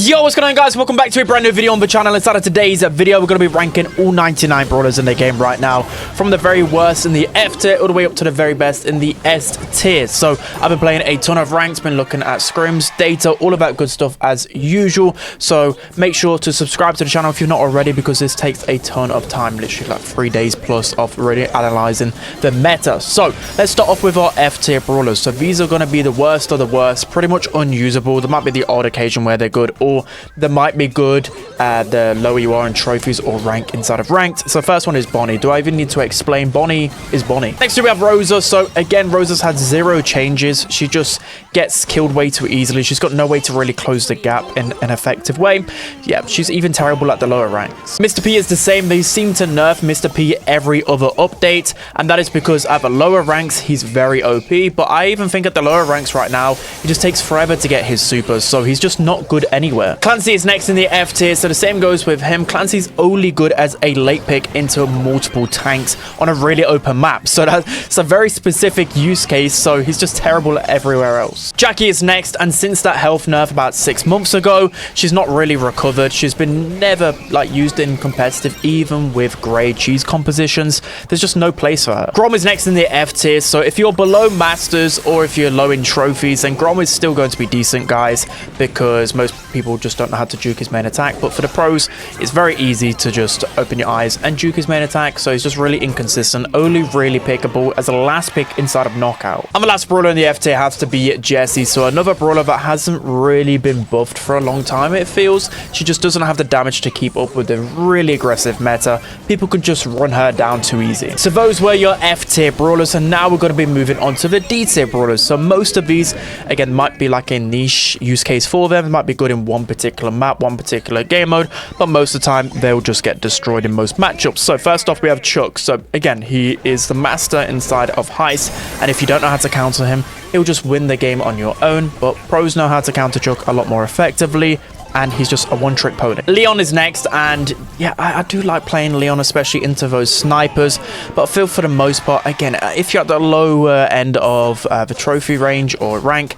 Yo, what's going on, guys? Welcome back to a brand new video on the channel. Inside of today's video, we're going to be ranking all 99 brawlers in the game right now, from the very worst in the F tier all the way up to the very best in the S tier. So I've been playing a ton of ranks, been looking at scrims, data, all of that good stuff as usual. So make sure to subscribe to the channel if you're not already, because this takes a ton of time, literally like 3 days plus of really analyzing the meta. So let's start off with our F tier brawlers. So these are going to be the worst of the worst, pretty much unusable. There might be the odd occasion where they're good, or they might be good the lower you are in trophies or rank inside of ranked. So first one is Bonnie. Do I even need to explain? Bonnie is Bonnie. Next we have Rosa. So again, Rosa's had zero changes. She just gets killed way too easily. She's got no way to really close the gap in an effective way. Yeah, she's even terrible at the lower ranks. Mr. P is the same. They seem to nerf Mr. P every other update, and that is because at the lower ranks he's very OP, but I even think at the lower ranks right now it just takes forever to get his supers, so he's just not good anywhere. Clancy is next in the F tier, so the same goes with him. Clancy's only good as a late pick into multiple tanks on a really open map, so that's a very specific use case, so he's just terrible everywhere else. Jackie is next, and since that health nerf about 6 months ago, she's not really recovered. She's been never like used in competitive, even with grade cheese compositions. There's just no place for her. Grom is next in the F tier, so if you're below masters or if you're low in trophies, then Grom is still going to be decent, guys, because most people just don't know how to juke his main attack. But for the pros, it's very easy to just open your eyes and juke his main attack, so he's just really inconsistent, only really pickable as a last pick inside of knockout. And the last brawler in the F tier has to be Jessie, so another brawler that hasn't really been buffed for a long time, it feels. She just doesn't have the damage to keep up with the really aggressive meta. People could just run her down too easy. So those were your F tier brawlers, and now we're going to be moving on to the D tier brawlers. So most of these, again, might be like a niche use case for them. It might be good in one particular map, one particular game mode, but most of the time they'll just get destroyed in most matchups. So first off, we have Chuck. So again, he is the master inside of Heist, and if you don't know how to counter him, he'll just win the game on your own, but pros know how to counter Chuck a lot more effectively, and he's just a one-trick pony. Leon is next, and yeah, I do like playing Leon, especially into those snipers, but I feel for the most part, again, if you're at the lower end of the trophy range or rank,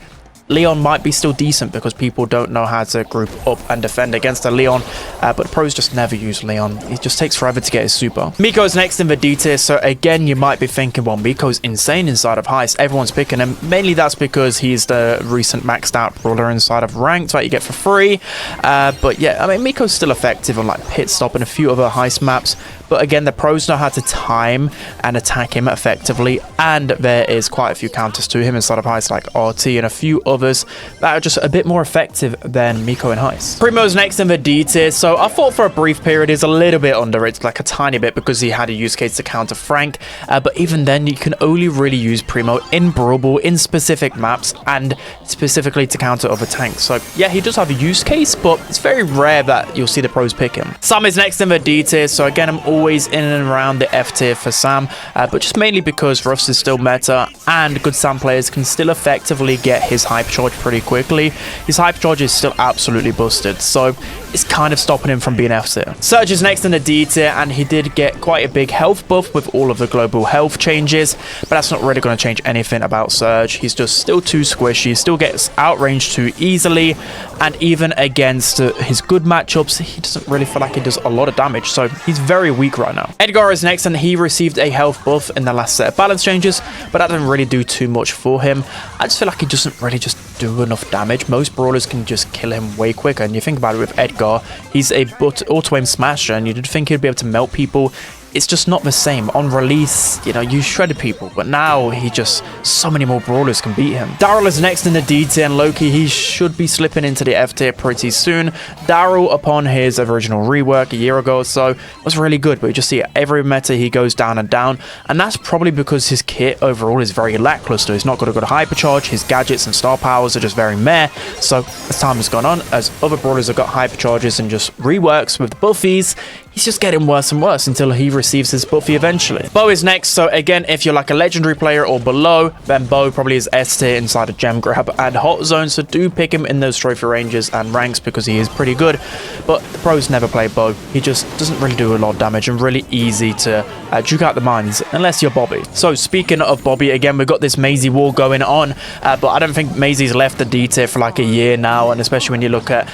Leon might be still decent because people don't know how to group up and defend against a Leon, but pros just never use Leon. It just takes forever to get his super. Miko's next in the D tier, so again, you might be thinking, well, Miko's insane inside of Heist. Everyone's picking him. Mainly that's because he's the recent maxed out brawler inside of Ranked that you get for free. But yeah, I mean, Miko's still effective on like Pit Stop and a few other Heist maps. But again, the pros know how to time and attack him effectively, and there is quite a few counters to him inside of Heist, like RT and a few others that are just a bit more effective than Miko in Heist. Primo's next in the D tier, so I thought for a brief period he's a little bit under it, like a tiny bit, because he had a use case to counter Frank, but even then you can only really use Primo in Brawl, in specific maps, and specifically to counter other tanks. So yeah, he does have a use case, but it's very rare that you'll see the pros pick him. Sam is next in the D tier, so again, I'm always in and around the F tier for Sam, but just mainly because Ruffs is still meta, and good Sam players can still effectively get his hype charge pretty quickly. His hype charge is still absolutely busted, so it's kind of stopping him from being F tier. Surge is next in the D tier, and he did get quite a big health buff with all of the global health changes, but that's not really going to change anything about Surge. He's just still too squishy, still gets outranged too easily, and even against his good matchups, he doesn't really feel like he does a lot of damage, so he's very weak right now. Edgar is next, and he received a health buff in the last set of balance changes, but that didn't really do too much for him. I just feel like he doesn't really just do enough damage. Most brawlers can just kill him way quicker, and you think about it with Edgar, he's a auto-aim smasher, and you'd think he'd be able to melt people. It's just not the same. On release, you know, you shredded people, but now he just, so many more brawlers can beat him. Daryl is next in the D tier, and Loki, he should be slipping into the F tier pretty soon. Daryl, upon his original rework a year ago or so, was really good, but you just see every meta he goes down and down, and that's probably because his kit overall is very lackluster. He's not got a good hypercharge, his gadgets and star powers are just very meh, so as time has gone on, as other brawlers have got hypercharges and just reworks with buffies, he's just getting worse and worse until he receives his buffy eventually. Bo is next, so again, if you're like a legendary player or below, then Bo probably is S tier inside of gem grab and hot zone, so do pick him in those trophy ranges and ranks because he is pretty good. But the pros never play Bo. He just doesn't really do a lot of damage and really easy to juke out the mines unless you're Bobby. So speaking of Bobby, again, we've got this Maisie war going on, but I don't think Maisie's left the D tier for like a year now, and especially when you look at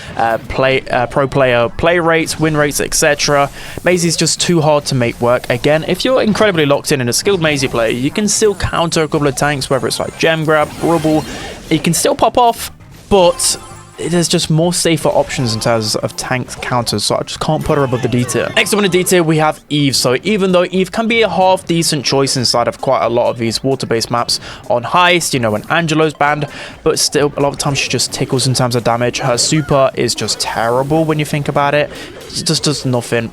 pro player play rates, win rates, etc. Maisie's just too hard to make work. Again, if you're incredibly locked in and a skilled Maisie player, you can still counter a couple of tanks, whether it's like gem grab, rubble. You can still pop off, but there's just more safer options in terms of tanks counters, so I just can't put her above the D tier. Next up in the D tier, we have Eve. So even though Eve can be a half decent choice inside of quite a lot of these water-based maps on Heist, you know, when Angelo's banned, but still a lot of times she just tickles in terms of damage. Her super is just terrible when you think about it. It just does nothing.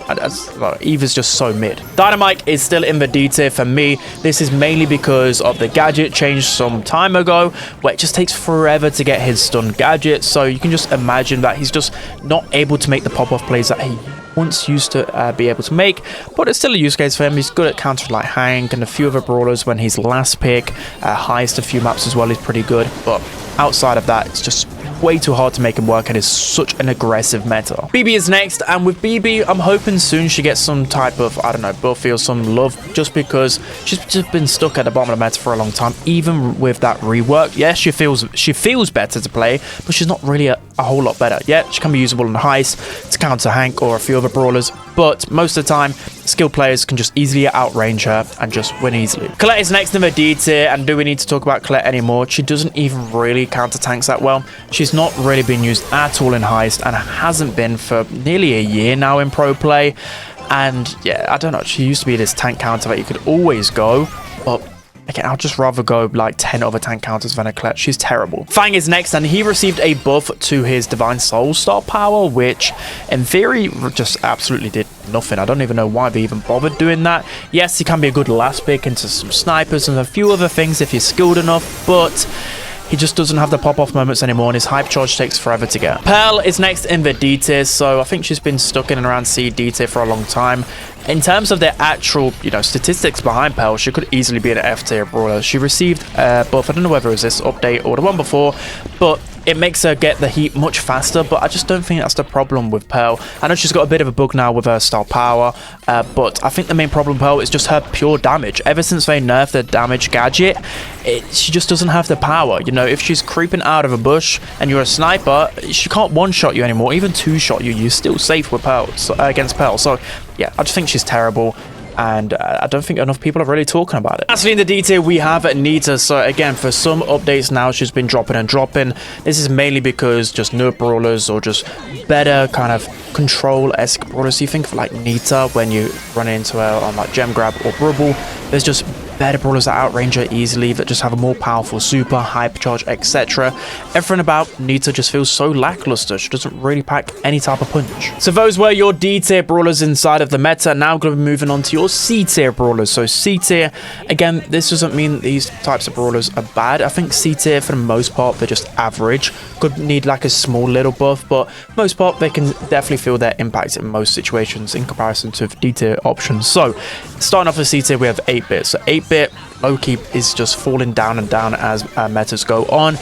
Eve is just so mid. Dynamite is still in the D tier for me. This is mainly because of the gadget change some time ago, where it just takes forever to get his stun gadget. So you can just imagine that he's just not able to make the pop-off plays that he once used to be able to make, but it's still a use case for him. He's good at counters like Hank and a few other brawlers when he's last pick. Heist a few maps as well, he's pretty good, but outside of that, it's just way too hard to make him work and is such an aggressive meta. BB is next, and with BB, I'm hoping soon she gets some type of, I don't know, buffy or some love, just because she's just been stuck at the bottom of the meta for a long time, even with that rework. Yes, she feels better to play, but she's not really a whole lot better. Yeah, she can be usable in Heist to counter Hank or a few other brawlers, but most of the time, skilled players can just easily outrange her and just win easily. Colette is next in the D tier, and do we need to talk about Colette anymore? She doesn't even really counter tanks that well. She's not really been used at all in Heist and hasn't been for nearly a year now in pro play. And yeah, I don't know, she used to be this tank counter that you could always go, but again, I'll just rather go like 10 other tank counters than a Colette. She's terrible. Fang is next, and he received a buff to his Divine Soul Star power, which in theory just absolutely did nothing. I don't even know why they even bothered doing that. Yes, he can be a good last pick into some snipers and a few other things if you're skilled enough, but he just doesn't have the pop-off moments anymore, and his hype charge takes forever to get. Pearl is next in the D tier, so I think she's been stuck in and around C, D tier for a long time. In terms of the actual, you know, statistics behind Pearl, she could easily be an F tier brawler. She received buff, I don't know whether it was this update or the one before, but it makes her get the heat much faster, but I just don't think that's the problem with Pearl. I know she's got a bit of a bug now with her star power, but I think the main problem with Pearl is just her pure damage. Ever since they nerfed the damage gadget, she just doesn't have the power. You know, if she's creeping out of a bush and you're a sniper, she can't one-shot you anymore. Even two-shot you, you're still safe with Pearl, against Pearl. So yeah, I just think she's terrible, and I don't think enough people are really talking about it. Lastly, in the D tier, we have Nita. So again, for some updates now, she's been dropping and dropping. This is mainly because just newer brawlers or just better kind of control-esque brawlers. You think of like Nita when you run into her on like gem grab or rubble. There's just better brawlers that outrange her easily, that just have a more powerful super, hyper charge, etc. Everything about Nita just feels so lackluster. She doesn't really pack any type of punch. So those were your D tier brawlers inside of the meta. Now going to be moving on to your C tier brawlers. So C tier, again, this doesn't mean these types of brawlers are bad. I think C tier, for the most part, they're just average. Could need like a small little buff, but most part, they can definitely feel their impact in most situations in comparison to D tier options. So starting off with C tier, we have 8-bit. So 8-bit low-key is just falling down and down as metas go on.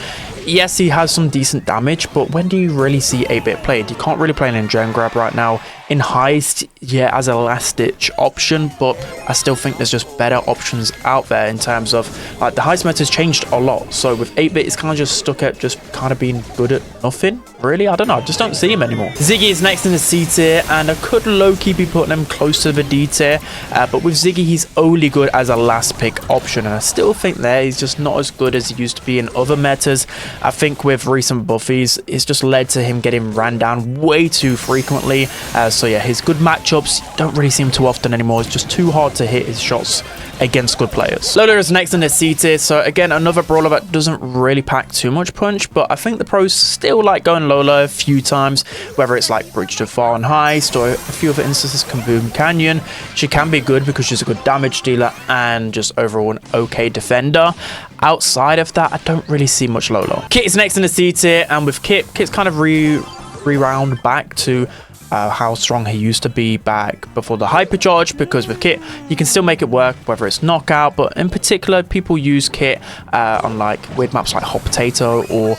Yes, he has some decent damage, but when do you really see 8-bit played? You can't really play it in gem grab right now. In Heist, yeah, as a last-ditch option, but I still think there's just better options out there in terms of, like, the Heist meta's changed a lot. So with 8-bit, it's kind of just stuck at just kind of being good at nothing, really. I don't know, I just don't see him anymore. Ziggy is next in the C tier, and I could low-key be putting him close to the D tier, but with Ziggy, he's only good as a last-pick option, and I still think there he's just not as good as he used to be in other metas. I think with recent buffies, it's just led to him getting ran down way too frequently. So yeah, his good matchups don't really see him too often anymore. It's just too hard to hit his shots against good players. Lola is next in the C tier. So again, another brawler that doesn't really pack too much punch, but I think the pros still like going Lola a few times, whether it's like Bridge to Far and Heist or a few other instances, Kaboom Canyon. She can be good because she's a good damage dealer and just overall an okay defender. Outside of that, I don't really see much Lola. Kit is next in the C tier, and with Kit's kind of re-round back to how strong he used to be back before the hypercharge, because with kit you can still make it work whether it's knockout, but in particular people use kit on like weird maps like hot potato or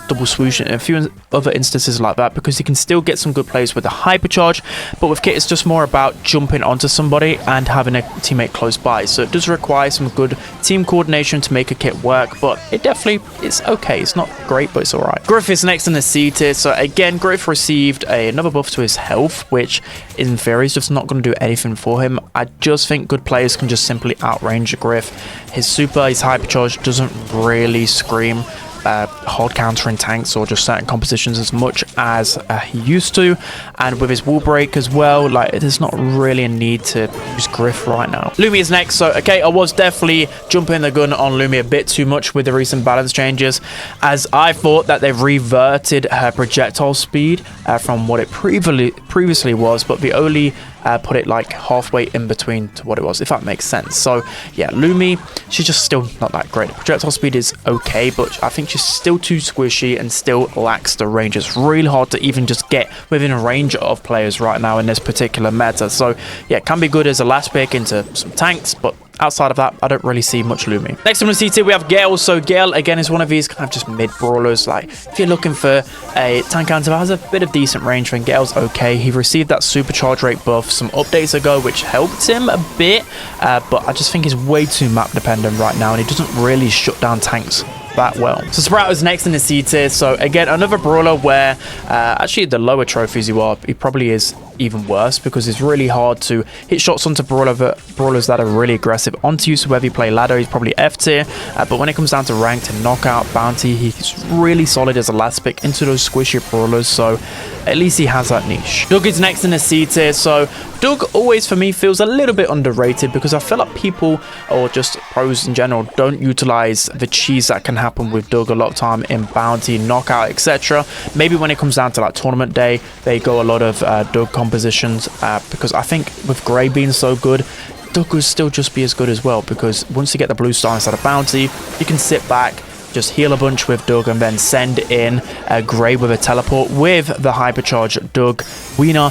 double swoosh and a few other instances like that, because you can still get some good plays with the hypercharge. But with kit it's just more about jumping onto somebody and having a teammate close by, so it does require some good team coordination to make a kit work, but it definitely is okay. It's not great, but it's alright. Griff is next in the C tier. So again, Griff received another buff to his health, which in theory is just not going to do anything for him. I just think good players can just simply outrange Griff. His super, his hypercharge doesn't really scream hard countering tanks or just certain compositions as much as he used to, and with his wall break as well, like there's not really a need to use Griff right now. Lumi is next. So okay, I was definitely jumping the gun on Lumi a bit too much with the recent balance changes, as I thought that they've reverted her projectile speed from what it previously was, but they only put it like halfway in between to what it was, if that makes sense. So yeah, Lumi, she's just still not that great. The projectile speed is okay, but I think she's still too squishy and still lacks the range. It's really hard to even just get within a range of players right now in this particular meta. So yeah, it can be good as a last pick into some tanks, but outside of that, I don't really see much Lumi. Next on the C tier, we have Gale. So Gale, again, is one of these kind of just mid-brawlers. Like, if you're looking for a tank counter that has a bit of decent range, then Gale's okay. He received that supercharge rate buff some updates ago, which helped him a bit, but I just think he's way too map dependent right now, and he doesn't really shut down tanks that well. So Sprout is next in the C tier. So again, another brawler where actually the lower trophies you are, he probably is even worse, because it's really hard to hit shots onto brawlers that are really aggressive onto you. So whether you play ladder, he's probably F tier, but when it comes down to ranked and knockout bounty, he's really solid as a last pick into those squishy brawlers, so at least he has that niche. Doug is next in the C tier. So Doug always for me feels a little bit underrated, because I feel like people, or just pros in general, don't utilize the cheese that can happen with Doug a lot of time in bounty, knockout, etc. Maybe when it comes down to like tournament day, they go a lot of Doug compositions, because I think with Grey being so good, Doug would still just be as good as well, because once you get the blue star instead of bounty, you can sit back, just heal a bunch with Doug, and then send in Grey with a teleport with the hypercharge Doug Wiener,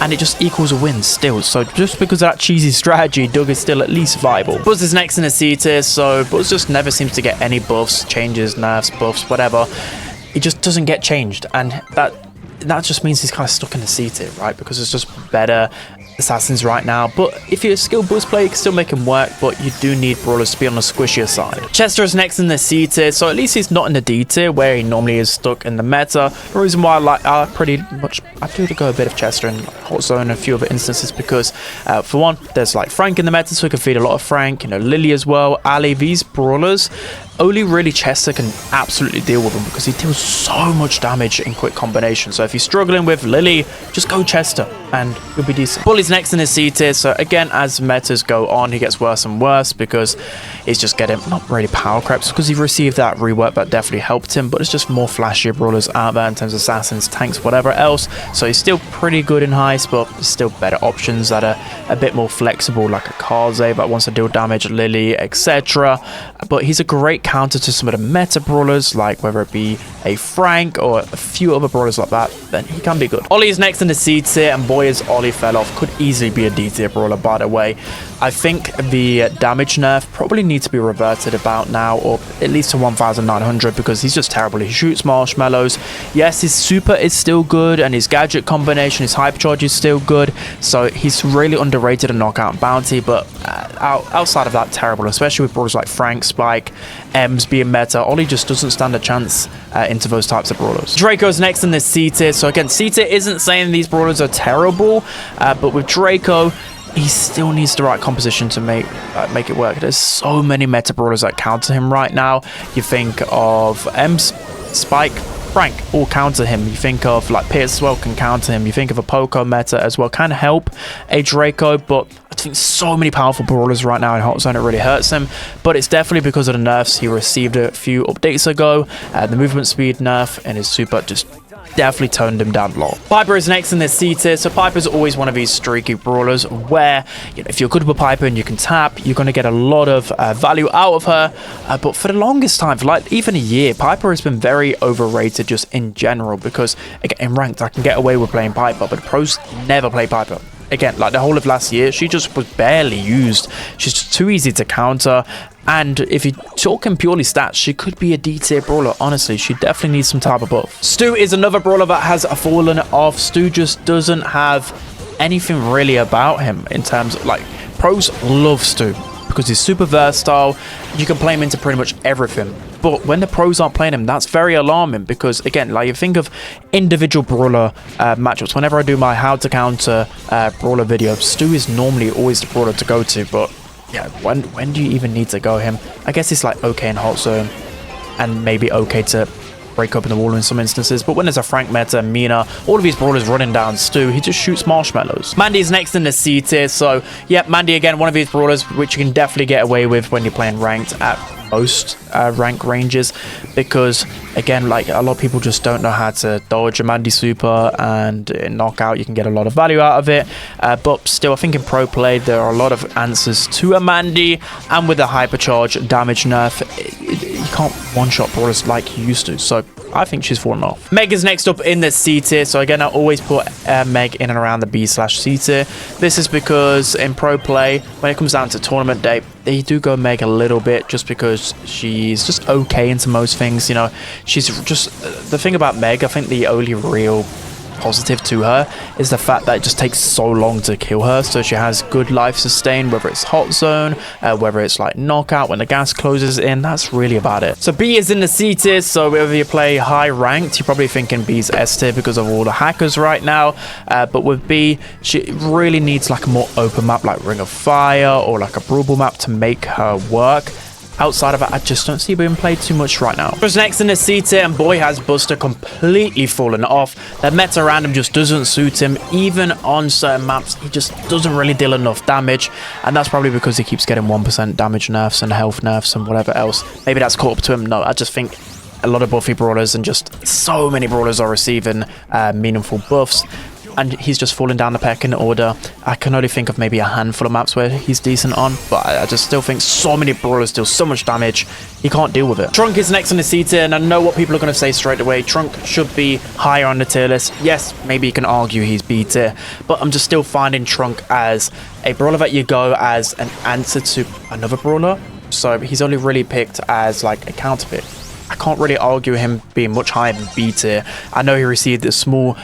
and it just equals a win still. So just because of that cheesy strategy, Doug is still at least viable. Buzz is next in the C tier. So Buzz just never seems to get any buffs, changes, nerfs, buffs, whatever. He just doesn't get changed, and that just means he's kind of stuck in the C tier, right? Because it's just better assassins right now. But if you're a skilled buzz player, you can still make him work, but you do need brawlers to be on the squishier side. Chester is next in the C tier, so at least he's not in the D tier where he normally is stuck in the meta. The reason why I do go a bit of Chester in Hot Zone and a few other instances, because for one, there's like Frank in the meta, so we can feed a lot of Frank, you know, Lily as well, Ali. These brawlers, only really Chester can absolutely deal with them, because he deals so much damage in quick combination. So if you're struggling with Lily, just go Chester and you'll be decent. Bully's next in his C tier. So again, as metas go on, he gets worse and worse, because he's just getting not really power creeps, because he received that rework that definitely helped him, but it's just more flashier brawlers out there in terms of assassins, tanks, whatever else. So he's still pretty good in heist, but there's still better options that are a bit more flexible, like a Kaze that wants to deal damage, Lily, etc. But he's a great counter to some of the meta brawlers, like whether it be a Frank or a few other brawlers like that, then he can be good. Ollie is next in the C tier, and boy, as Ollie fell off, could easily be a D tier brawler, by the way. I think the damage nerf probably needs to be reverted about now, or at least to 1900, because he's just terrible. He shoots marshmallows. Yes, his super is still good, and his gadget combination, his hypercharge is still good, so he's really underrated in knockout and bounty, but outside of that, terrible, especially with brawlers like Frank, Spike, Ems being meta. Ollie just doesn't stand a chance into those types of brawlers. Draco's next in the C tier. So again, C tier isn't saying these brawlers are terrible, but with Draco, he still needs the right composition to make it work. There's so many meta brawlers that counter him right now. You think of Ems, Spike, Frank all counter him. You think of like Pierce as well, can counter him. You think of a Poco meta as well, can help a Draco, but I think so many powerful brawlers right now in Hot Zone, it really hurts him. But it's definitely because of the nerfs he received a few updates ago. The movement speed nerf and his super just definitely toned him down a lot. Piper is next in the C tier. So Piper's always one of these streaky brawlers where, you know, if you're good with Piper and you can tap, you're going to get a lot of value out of her. But for the longest time, for like even a year, Piper has been very overrated just in general because, again, in ranked, I can get away with playing Piper, but the pros never play Piper. Again, like the whole of last year, she just was barely used. She's just too easy to counter. And if you're talking purely stats, she could be a D tier brawler. Honestly, she definitely needs some type of buff. Stu is another brawler that has fallen off. Stu just doesn't have anything really about him in terms of, like, pros love Stu because he's super versatile. You can play him into pretty much everything. But when the pros aren't playing him, that's very alarming because, again, like you think of individual brawler matchups. Whenever I do my how to counter brawler video, Stu is normally always the brawler to go to. But yeah, when do you even need to go him? I guess it's like okay in hot zone and maybe okay to break open the wall in some instances, but when there's a Frank meta, Mina, all of these brawlers running down Stu, he just shoots marshmallows. Mandy is next in the C tier, so yeah, Mandy again, one of these brawlers which you can definitely get away with when you're playing ranked at most rank ranges, because again, like a lot of people just don't know how to dodge a Mandy super, and in knockout you can get a lot of value out of it, but still I think in pro play there are a lot of answers to a Mandy, and with the hypercharge damage nerf, you can't one-shot brawlers like you used to, so I think she's fallen off. Meg is next up in the C tier, so again I always put Meg in and around the B/C tier. This is because in pro play, when it comes down to tournament day, they do go Meg a little bit just because she's just okay into most things, you know. She's just, the thing about Meg, I think the only real positive to her is the fact that it just takes so long to kill her, so she has good life sustain, whether it's hot zone, whether it's like knockout when the gas closes in. That's really about it. So B is in the C tier, so whether you play high ranked, you're probably thinking B's S tier because of all the hackers right now, but with B, she really needs like a more open map like Ring of Fire or like a Brawl map to make her work. Outside of it, I just don't see being played too much right now. Who's next in the C tier, and boy has Buster completely fallen off. The meta around him just doesn't suit him. Even on certain maps, he just doesn't really deal enough damage, and that's probably because he keeps getting 1% damage nerfs and health nerfs and whatever else. Maybe that's caught up to him. No, I just think a lot of buffy brawlers and just so many brawlers are receiving meaningful buffs, and he's just falling down the pecking order. I can only think of maybe a handful of maps where he's decent on, but I just still think so many brawlers deal so much damage, he can't deal with it. Trunk is next on the C tier, and I know what people are going to say straight away. Trunk should be higher on the tier list. Yes, maybe you can argue he's B tier, but I'm just still finding Trunk as a brawler that you go as an answer to another brawler, so he's only really picked as like a counter pick. I can't really argue him being much higher than B tier. I know he received a small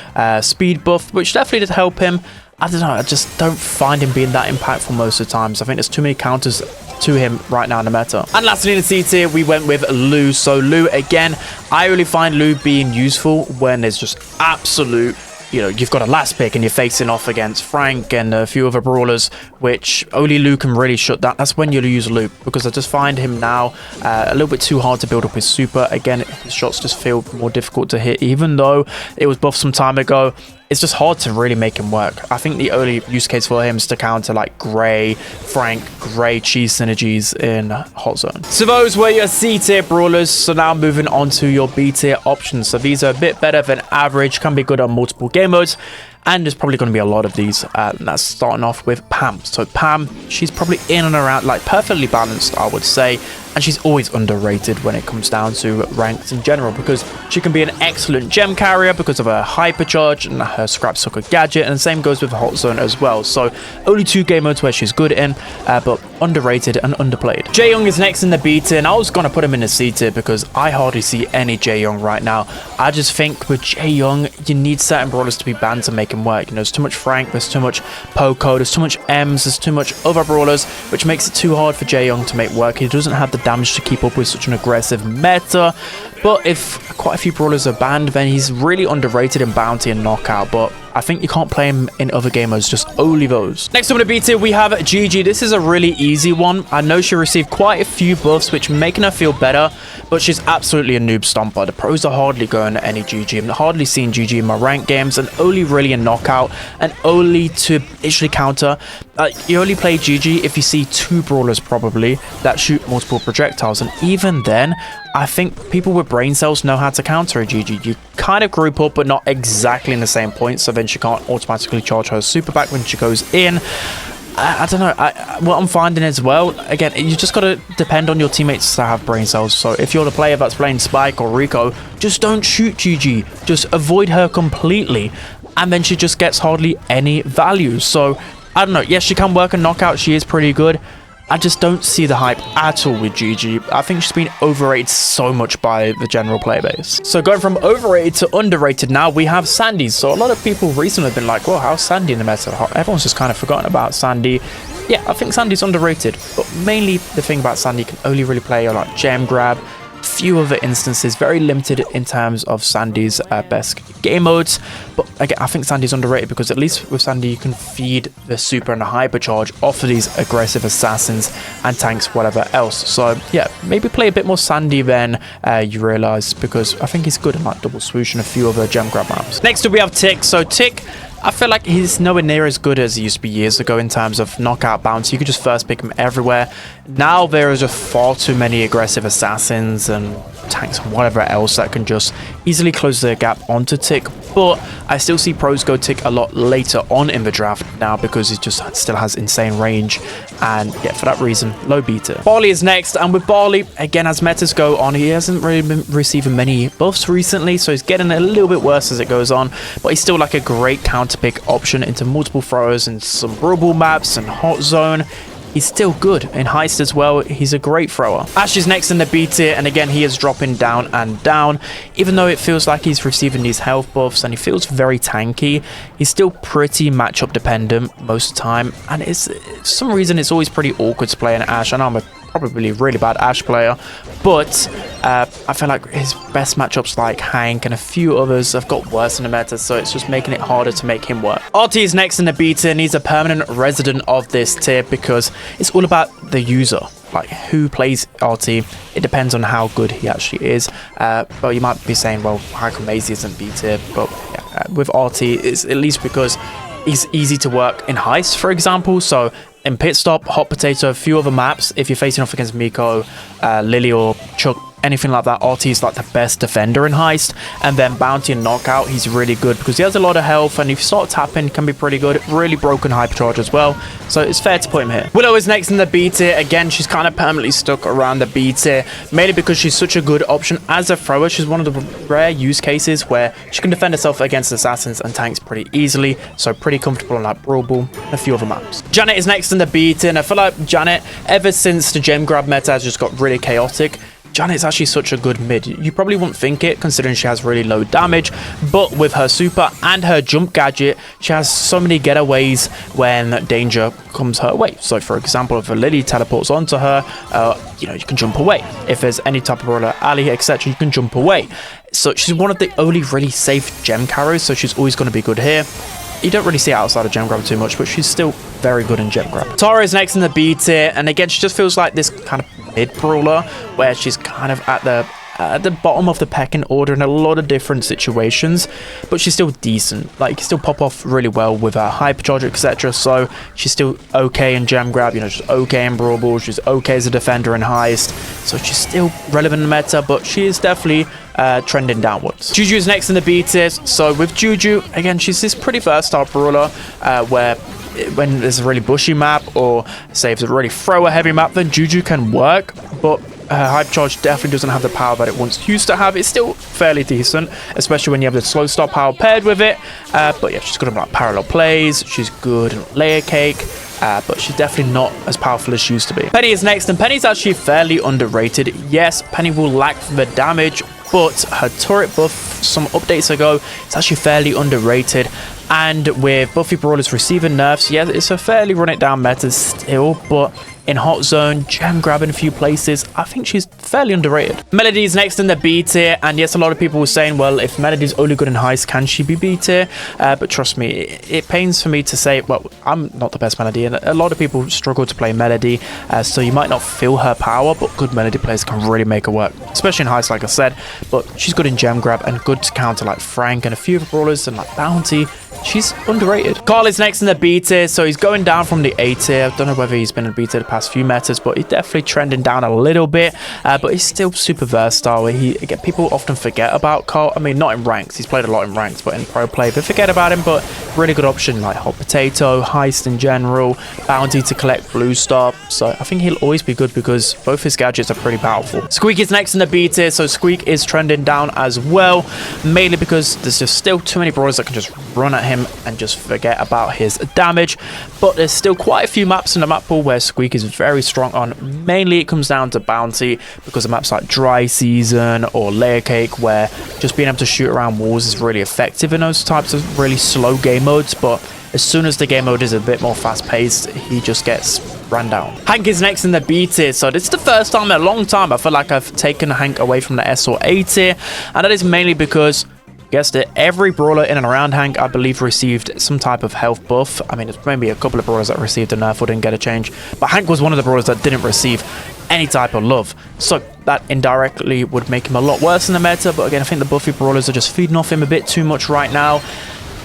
speed buff, which definitely did help him. I don't know, I just don't find him being that impactful most of the times. I think there's too many counters to him right now in the meta. And lastly in the C tier, we went with Lou. So Lou, again, I really find Lou being useful when there's just absolute, you know, you've got a last pick and you're facing off against Frank and a few other brawlers, which only Lou can really shut down. That's when you'll use Lou, because I just find him now a little bit too hard to build up his super. Again, his shots just feel more difficult to hit, even though it was buffed some time ago. It's just hard to really make him work. I think the only use case for him is to counter like Gray, Frank, Gray cheese synergies in hot zone. So those were your C tier brawlers. So now moving on to your B tier options. So these are a bit better than average, can be good on multiple game modes, and there's probably going to be a lot of these. And that's starting off with Pam. So Pam, she's probably in and around, like perfectly balanced, I would say. And she's always underrated when it comes down to ranks in general, because she can be an excellent gem carrier because of her hypercharge and her scrap sucker gadget, and the same goes with hot zone as well. So only 2 game modes where she's good in, but underrated and underplayed. Jaeyoung is next in the B tier, and I was going to put him in the C tier because I hardly see any Jaeyoung right now. I just think with Jaeyoung, you need certain brawlers to be banned to make him work. You know, there's too much Frank, there's too much Poco, there's too much Ems, there's too much other brawlers, which makes it too hard for Jaeyoung to make work. He doesn't have the damage to keep up with such an aggressive meta. But if quite a few brawlers are banned, then he's really underrated in bounty and knockout. But I think you can't play him in other game modes, just only those. Next up in the B tier, we have Gigi. This is a really easy one. I know she received quite a few buffs, which making her feel better, but she's absolutely a noob stomper. The pros are hardly going to any Gigi. I've hardly seen Gigi in my rank games, and only really in knockout, and only to literally counter. You only play Gigi if you see 2 brawlers probably that shoot multiple projectiles, and even then, I think people with brain cells know how to counter a Gigi. You kind of group up, but not exactly in the same point, so then she can't automatically charge her super back when she goes in. I don't know. What I'm finding as well, again, you just got to depend on your teammates to have brain cells. So if you're the player that's playing Spike or Rico, just don't shoot Gigi. Just avoid her completely. And then she just gets hardly any value. So, I don't know. Yes, she can work a knockout. She is pretty good. I just don't see the hype at all with Gigi. I think she's been overrated so much by the general player base. So going from overrated to underrated now, we have Sandy. So a lot of people recently have been like, well, how's Sandy in the meta? Everyone's just kind of forgotten about Sandy. Yeah, I think Sandy's underrated. But mainly the thing about Sandy, you can only really play a like gem grab. Few other instances, very limited in terms of Sandy's best game modes. But again, I think Sandy's underrated because at least with Sandy you can feed the super and the hypercharge off of these aggressive assassins and tanks, whatever else. So yeah, maybe play a bit more Sandy than you realize, because I think he's good in like double swoosh and a few other gem grab maps. Next up we have Tick. So Tick, I feel like he's nowhere near as good as he used to be years ago in terms of knockout bounce. You could just first pick him everywhere. Now there is just far too many aggressive assassins and tanks and whatever else that can just easily close the gap onto Tick. But I still see pros go Tick a lot later on in the draft now because he just still has insane range. And yeah, for that reason, low beta. Barley is next, and with Barley, again, as metas go on, he hasn't really been receiving many buffs recently, so he's getting a little bit worse as it goes on, but he's still like a great counter pick option into multiple throwers and some Brawl maps and hot zone. He's still good in heist as well. He's a great thrower. Ash is next in the B tier, and again, he is dropping down and down. Even though it feels like he's receiving these health buffs and he feels very tanky, he's still pretty matchup dependent most of the time. And it's for some reason, it's always pretty awkward to play an Ash. I know I'm probably a really bad Ash player, but I feel like his best matchups like Hank and a few others have got worse in the meta, so it's just making it harder to make him work. RT is next in the B tier, and he's a permanent resident of this tier because it's all about the user, like who plays RT. It depends on how good he actually is. But you might be saying, well, how come Maisie isn't B tier? But yeah, with RT, it's at least because he's easy to work in heist, for example. So in pit stop, hot potato, a few other maps, if you're facing off against Miko, Lily or Chuck, anything like that, RT is like the best defender in heist. And then bounty and knockout, he's really good because he has a lot of health, and if you start tapping, can be pretty good. Really broken hypercharge as well, so it's fair to put him here. Willow is next in the B tier. Again, she's kind of permanently stuck around the B tier, mainly because she's such a good option as a thrower. She's one of the rare use cases where she can defend herself against assassins and tanks pretty easily, so pretty comfortable on like Brawl and a few other maps. Janet is next in the B tier, and I feel like Janet, ever since the gem grab meta has just got really chaotic, Janet's actually such a good mid. You probably wouldn't think it considering she has really low damage, but with her super and her jump gadget, she has so many getaways when danger comes her way. So for example, if a Lily teleports onto her, you know, you can jump away. If there's any type of brawler, Ali, etc., you can jump away. So she's one of the only really safe gem carriers, so she's always going to be good here. You don't really see it outside of gem grab too much, but she's still very good in gem grab. Tara is next in the B tier, and again, she just feels like this kind of mid brawler where she's kind of at the bottom of the pecking order in a lot of different situations, but she's still decent. Like, you can still pop off really well with her hypercharge, etc. So she's still okay in gem grab, you know, she's okay in Brawl, she's okay as a defender in heist, so she's still relevant in the meta, but she is definitely trending downwards. Juju is next in the B tier. So with Juju, again, she's this pretty versatile brawler where when there's a really bushy map, or say if it's a really thrower heavy map, then Juju can work, but her hypercharge definitely doesn't have the power that it once used to have. It's still fairly decent, especially when you have the slow start power paired with it. But yeah, she's good at like parallel plays, she's good at layer cake, but she's definitely not as powerful as she used to be. Penny is next, and Penny's actually fairly underrated. Yes, Penny will lack the damage, but her turret buff some updates ago, it's actually fairly underrated. And with Buffy Brawlers receiving nerfs, yeah, it's a fairly run it down meta still, but in hot zone, gem grab in a few places, I think she's fairly underrated. Melody is next in the B tier, and yes, a lot of people were saying, well, if Melody's only good in heist, can she be B tier? But trust me, it pains for me to say, well, I'm not the best Melody, and a lot of people struggle to play Melody, so you might not feel her power, but good Melody players can really make her work, especially in heist, like I said. But she's good in gem grab and good to counter like Frank and a few of the brawlers and like Bounty. She's underrated. Carl is next in the B tier, so he's going down from the A tier. I don't know whether he's been in B tier the past few metas, but he's definitely trending down a little bit. but he's still super versatile. Again, people often forget about Carl. I mean, not in ranks. He's played a lot in ranks, but in pro play, they forget about him. But really good option like hot potato, heist in general, bounty to collect blue star. So I think he'll always be good because both his gadgets are pretty powerful. Squeak is next in the B tier, so Squeak is trending down as well, mainly because there's just still too many brawlers that can just run at him and just forget about his damage. But there's still quite a few maps in the map pool where Squeak is very strong on. Mainly it comes down to bounty, because of maps like Dry Season or Layer Cake, where just being able to shoot around walls is really effective in those types of really slow game modes. But as soon as the game mode is a bit more fast-paced, he just gets ran down. Hank is next in the B tier, so this is the first time in a long time I feel like I've taken Hank away from the S or A tier, and that is mainly because, guessed it, every brawler in and around Hank, I believe, received some type of health buff. I mean, there's maybe a couple of brawlers that received a nerf or didn't get a change, but Hank was one of the brawlers that didn't receive any type of love. So that indirectly would make him a lot worse in the meta, but again, I think the buffy brawlers are just feeding off him a bit too much right now.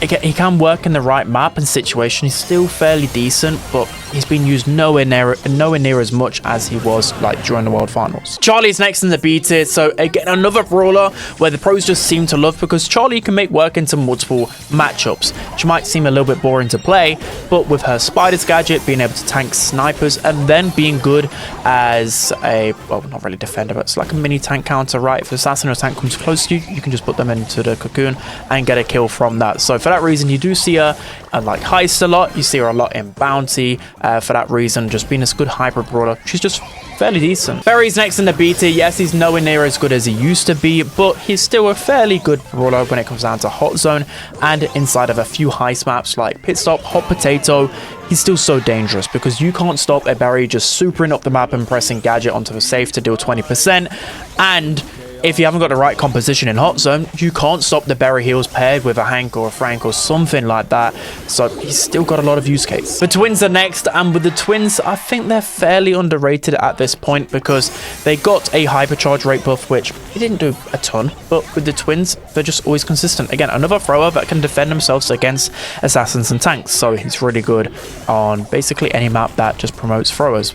Again, he can work in the right map and situation. He's still fairly decent, but he's been used nowhere near as much as he was like during the World Finals. Charlie's next in the B tier, so again, another brawler where the pros just seem to love, because Charlie can make work into multiple matchups, which might seem a little bit boring to play, but with her Spider's gadget, being able to tank snipers, and then being good as a, well, not really defender, but it's like a mini tank counter, right? If the assassin or tank comes close to you, you can just put them into the cocoon and get a kill from that. So for that reason, you do see her like heist a lot. You see her a lot in bounty. For that reason, just being a good hybrid brawler, she's just fairly decent. Barry's next in the B tier. Yes, he's nowhere near as good as he used to be, but he's still a fairly good brawler when it comes down to hot zone and inside of a few heist maps like pit stop, hot potato. He's still so dangerous because you can't stop a Barry just supering up the map and pressing gadget onto the safe to deal 20%, and if you haven't got the right composition in hot zone, you can't stop the berry heals paired with a Hank or a Frank or something like that. So he's still got a lot of use case. The twins are next, and with the twins, I think they're fairly underrated at this point because they got a hypercharge rate buff, which he didn't do a ton, but with the twins, they're just always consistent. Again, another thrower that can defend themselves against assassins and tanks. So he's really good on basically any map that just promotes throwers.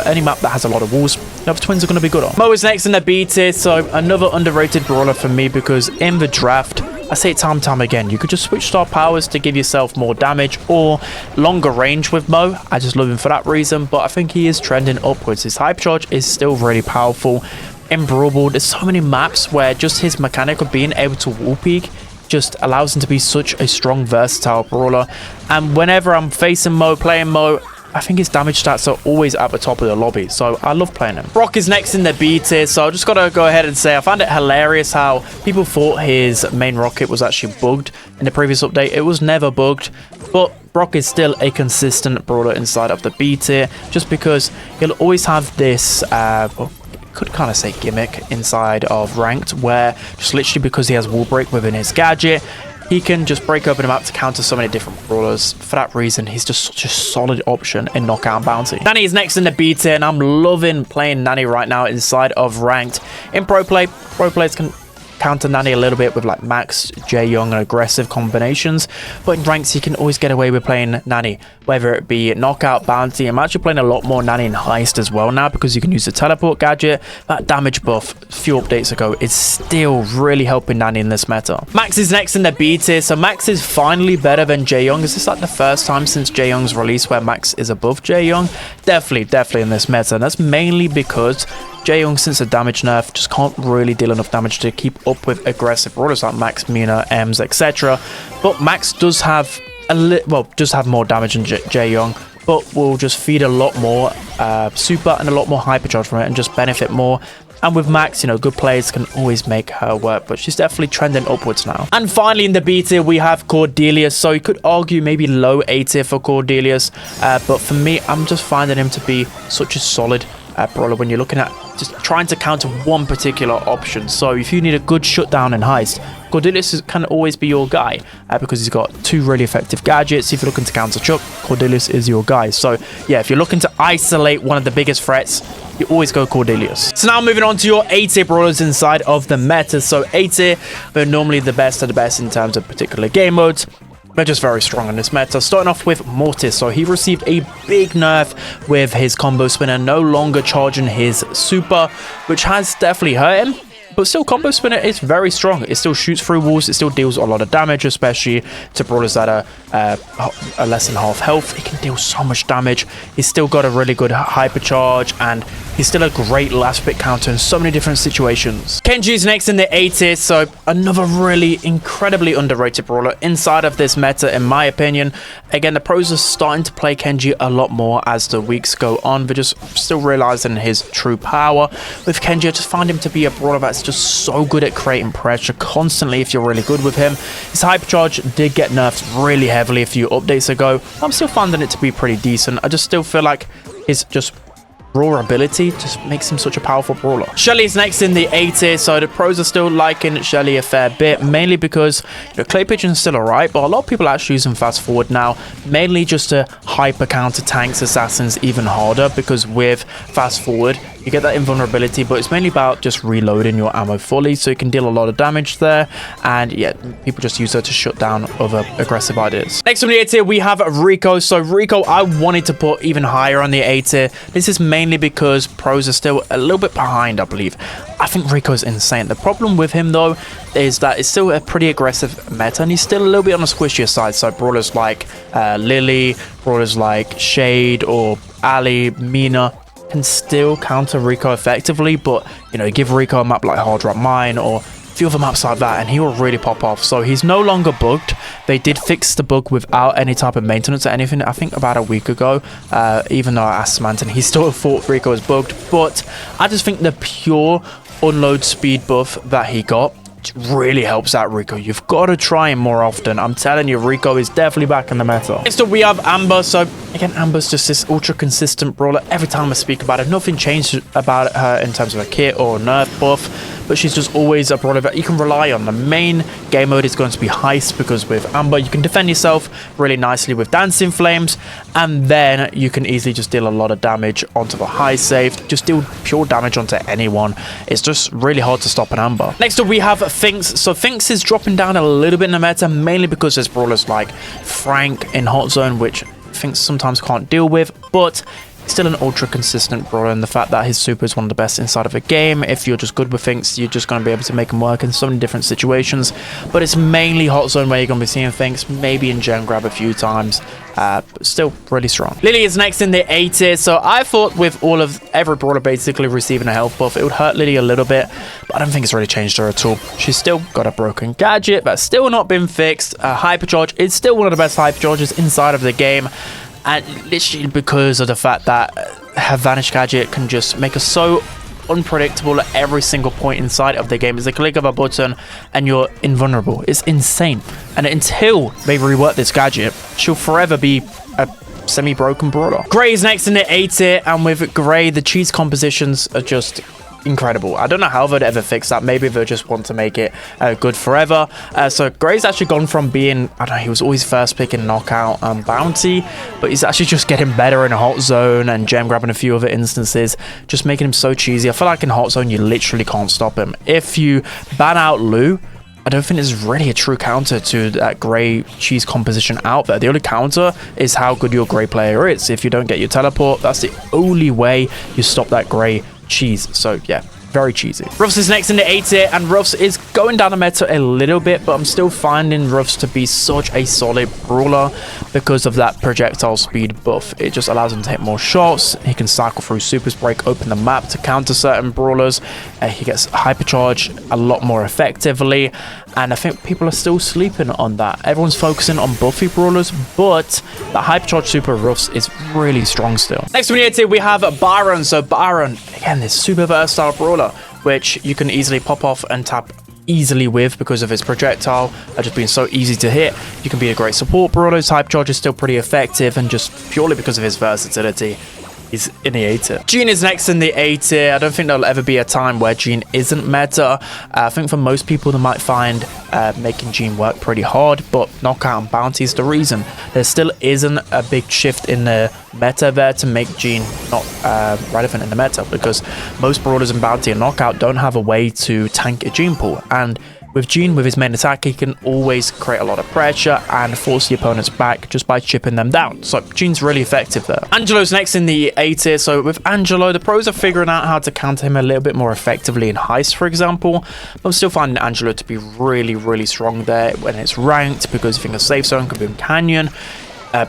Any map that has a lot of walls, the twins are going to be good on. Mo is next in the B tier, so another underrated brawler for me because in the draft, I say it time and time again, you could just switch star powers to give yourself more damage or longer range with Mo. I just love him for that reason, but I think he is trending upwards. His hypercharge is still really powerful. In Brawl, there's so many maps where just his mechanic of being able to wall peek just allows him to be such a strong, versatile brawler. And whenever I'm facing Mo, playing Mo, I think his damage stats are always at the top of the lobby, so I love playing him. Brock is next in the B tier, so I just gotta go ahead and say I found it hilarious how people thought his main rocket was actually bugged in the previous update. It was never bugged, but Brock is still a consistent brawler inside of the B tier, just because he'll always have this, could kind of say gimmick inside of ranked, where just literally because he has wall break within his gadget, he can just break open a map to counter so many different brawlers. For that reason, he's just such a solid option in knockout and bounty. Nanny is next in the B tier, and I'm loving playing Nanny right now inside of ranked. In pro players can counter Nanny a little bit with like Max, Jae Young and aggressive combinations, but in ranks you can always get away with playing Nanny, whether it be knockout, bounty. I'm actually playing a lot more Nanny in heist as well now because you can use the teleport gadget. That damage buff a few updates ago is still really helping Nanny in this meta. Max is next in the B tier, so Max is finally better than Jae Young. Is this like the first time since Jae Young's release where Max is above Jae Young? Definitely in this meta, and that's mainly because Jae Young, since the damage nerf, just can't really deal enough damage to keep up with aggressive brawlers like Max, Mina, Ems, etc. But Max does have more damage than Jae Young, but will just feed a lot more super and a lot more hypercharge from it and just benefit more. And with Max, you know, good players can always make her work, but she's definitely trending upwards now. And finally in the B tier, we have Cordelius. So you could argue maybe low A tier for Cordelius, but for me, I'm just finding him to be such a solid brawler when you're looking at just trying to counter one particular option. So if you need a good shutdown and heist, Cordelius can always be your guy because he's got two really effective gadgets. If you're looking to counter Chuck, Cordelius is your guy. So yeah, if you're looking to isolate one of the biggest threats, you always go Cordelius. So now moving on to your A tier brawlers inside of the meta. So A tier, they're normally the best of the best in terms of particular game modes. they're just very strong in this meta. Starting off with Mortis, so he received a big nerf with his combo spinner no longer charging his super, which has definitely hurt him. But still, combo spinner is very strong. It still shoots through walls. It still deals a lot of damage, especially to brawlers that are less than half health. It can deal so much damage. He's still got a really good hypercharge, and he's still a great last bit counter in so many different situations. Kenji's next in the A tier, so another really incredibly underrated brawler inside of this meta, in my opinion. Again, the pros are starting to play Kenji a lot more as the weeks go on. They're just still realizing his true power. With Kenji, I just find him to be a brawler that's just so good at creating pressure constantly if you're really good with him. His hypercharge did get nerfed really heavily a few updates ago. I'm still finding it to be pretty decent. I just still feel like his just raw ability just makes him such a powerful brawler. Shelly's next in the A tier, so the pros are still liking Shelly a fair bit, mainly because Clay Pigeon's still alright, but a lot of people are actually using fast forward now, mainly just to hyper counter tanks, assassins even harder, because with fast forward you get that invulnerability, but it's mainly about just reloading your ammo fully, so you can deal a lot of damage there. And yeah, people just use her to shut down other aggressive ideas. Next on the A tier, we have Rico. So Rico, I wanted to put even higher on the A tier. This is mainly because pros are still a little bit behind, I believe. I think Rico's insane. The problem with him, though, is that it's still a pretty aggressive meta, and he's still a little bit on the squishier side. So brawlers like Lily, brawlers like Shade or Ali, Mina, can still counter Rico effectively, but give Rico a map like Hard Rock Mine or a few other maps like that and he will really pop off. So he's no longer bugged. They did fix the bug without any type of maintenance or anything, I think about a week ago. Even though I asked Samantha, he still thought Rico was bugged, but I just think the pure unload speed buff that he got really helps out Rico. You've got to try him more often. I'm telling you, Rico is definitely back in the meta. Next up, we have Amber. So again, Amber's just this ultra consistent brawler. Every time I speak about it, nothing changed about her in terms of a kit or nerf buff, but she's just always a brawler that you can rely on. The main game mode is going to be Heist, because with Amber you can defend yourself really nicely with Dancing Flames, and then you can easily just deal a lot of damage onto the high save, just deal pure damage onto anyone. It's just really hard to stop an Amber. Next up, we have Finks. So Finks is dropping down a little bit in the meta, mainly because there's brawlers like Frank in Hot Zone, which Finks sometimes can't deal with, but still an ultra consistent brawler, and the fact that his super is one of the best inside of a game. If you're just good with Finks, you're just going to be able to make him work in so many different situations, but it's mainly Hot Zone where you're going to be seeing Finks, maybe in Gem Grab a few times, but still really strong. Lily is next in the A tier, so I thought with every brawler basically receiving a health buff, it would hurt Lily a little bit, but I don't think it's really changed her at all. She's still got a broken gadget that's still not been fixed. Hypercharge is still one of the best hypercharges inside of the game, and literally because of the fact that her Vanish gadget can just make her so unpredictable at every single point inside of the game. It's a click of a button and you're invulnerable. It's insane. And until they rework this gadget, she'll forever be a semi-broken brawler. Grey is next in the A tier, and with Grey, the cheese compositions are just incredible. I don't know how they'd ever fix that. Maybe they'll just want to make it good forever. So Grey's actually gone from being, I don't know, he was always first pick in Knockout and Bounty, but he's actually just getting better in a Hot Zone and Gem Grab in a few other instances, just making him so cheesy. I feel like in Hot Zone you literally can't stop him. If you ban out Lou, I don't think there's really a true counter to that Grey cheese composition out there. The only counter is how good your Grey player is. If you don't get your teleport, that's the only way you stop that Grey cheese. So yeah, very cheesy. Ruffs is next in the A tier, and Ruffs is going down the meta a little bit, but I'm still finding Ruffs to be such a solid brawler because of that projectile speed buff. It just allows him to hit more shots. He can cycle through supers, break open the map to counter certain brawlers. He gets hypercharge a lot more effectively, and I think people are still sleeping on that. Everyone's focusing on buffy brawlers, but the hypercharge super Ruffs is really strong still. Next on the A tier, we have Byron. So Byron, again, this super versatile brawler, which you can easily pop off and tap easily with because of his projectile just being so easy to hit. You can be a great support brawler. His hypercharge is still pretty effective, and just purely because of his versatility, he's in the A tier. Jean is next in the A tier. I don't think there'll ever be a time where Jean isn't meta. I think for most people, they might find making Jean work pretty hard, but Knockout and Bounty is the reason. There still isn't a big shift in the meta there to make Jean not relevant in the meta, because most brawlers in Bounty and Knockout don't have a way to tank a Jean pool, and with Gene, with his main attack, he can always create a lot of pressure and force the opponents back just by chipping them down. So Gene's really effective there. Angelo's next in the A tier. So with Angelo, the pros are figuring out how to counter him a little bit more effectively in Heist, for example. But I'm still finding Angelo to be really strong there when it's ranked, because you think a safe zone could be in Canyon.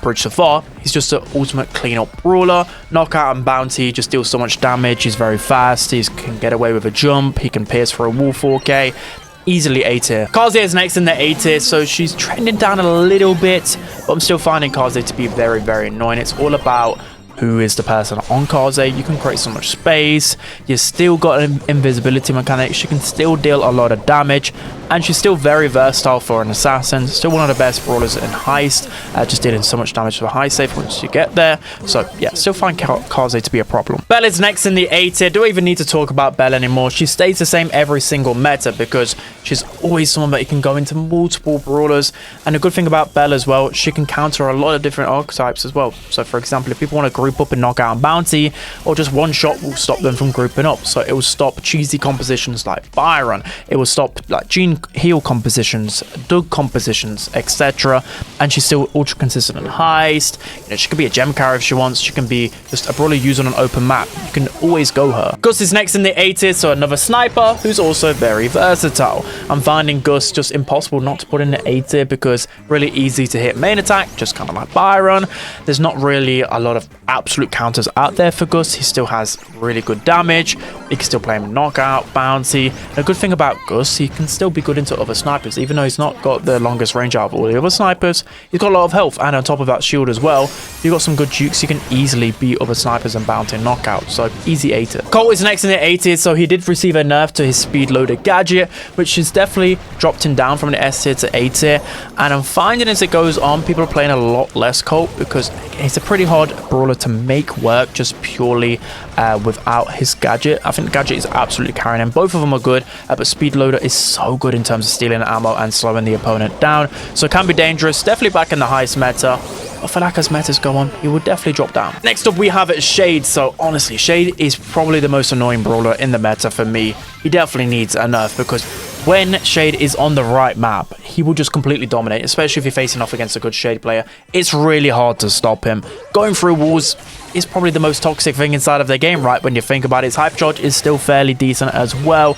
Bridge so far, he's just an ultimate clean-up brawler. Knockout and bounty just deals so much damage. He's very fast. He can get away with a jump. He can pierce for a wall 4K. Easily A tier. Kaze is next in the A tier, so she's trending down a little bit, but I'm still finding Kaze to be very annoying. It's all about who is the person on Kaze. You can create so much space. You've still got an invisibility mechanic. She can still deal a lot of damage, and she's still very versatile for an assassin. Still one of the best brawlers in Heist, just dealing so much damage for a high safe once you get there. So yeah, still find Kaze to be a problem. Belle is next in the A tier. Do I even need to talk about Belle anymore? She stays the same every single meta because she's always someone that you can go into multiple brawlers. And the good thing about Belle as well, she can counter a lot of different archetypes as well. So for example, if people want to group up and knockout and bounty, or just one shot will stop them from grouping up. So it will stop cheesy compositions like Byron. It will stop like Gene heal compositions, Doug compositions, etc. And she's still ultra consistent in Heist. You know, she can be a gem carrier if she wants. She can be just a brawler used on an open map. You can always go her. Gus is next in the A tier, so another sniper who's also very versatile. I'm finding Gus just impossible not to put in the A tier because really easy to hit main attack, just kind of like Byron. There's not really a lot of absolute counters out there for Gus. He still has really good damage. You can still play him knockout, bounty. And a good thing about Gus, he can still be good into other snipers, even though he's not got the longest range out of all the other snipers. He's got a lot of health, and on top of that shield as well, you've got some good jukes. You can easily beat other snipers and bounty and knockout. So easy A tier. Colt is next in the A tier, so he did receive a nerf to his speed loader gadget, which has definitely dropped him down from the S tier to A tier. And I'm finding as it goes on, people are playing a lot less Colt because it's a pretty hard brawler to make work just purely without his gadget. I think the gadget is absolutely carrying him. Both of them are good, but speed loader is so good in terms of stealing ammo and slowing the opponent down. So it can be dangerous. Definitely back in the highest meta. I feel like as metas go on, he will definitely drop down. Next up, we have Shade. So honestly, Shade is probably the most annoying brawler in the meta for me. He definitely needs a nerf because when Shade is on the right map, he will just completely dominate, especially if you're facing off against a good Shade player. It's really hard to stop him. Going through walls is probably the most toxic thing inside of the game, right? When you think about it, his hype charge is still fairly decent as well.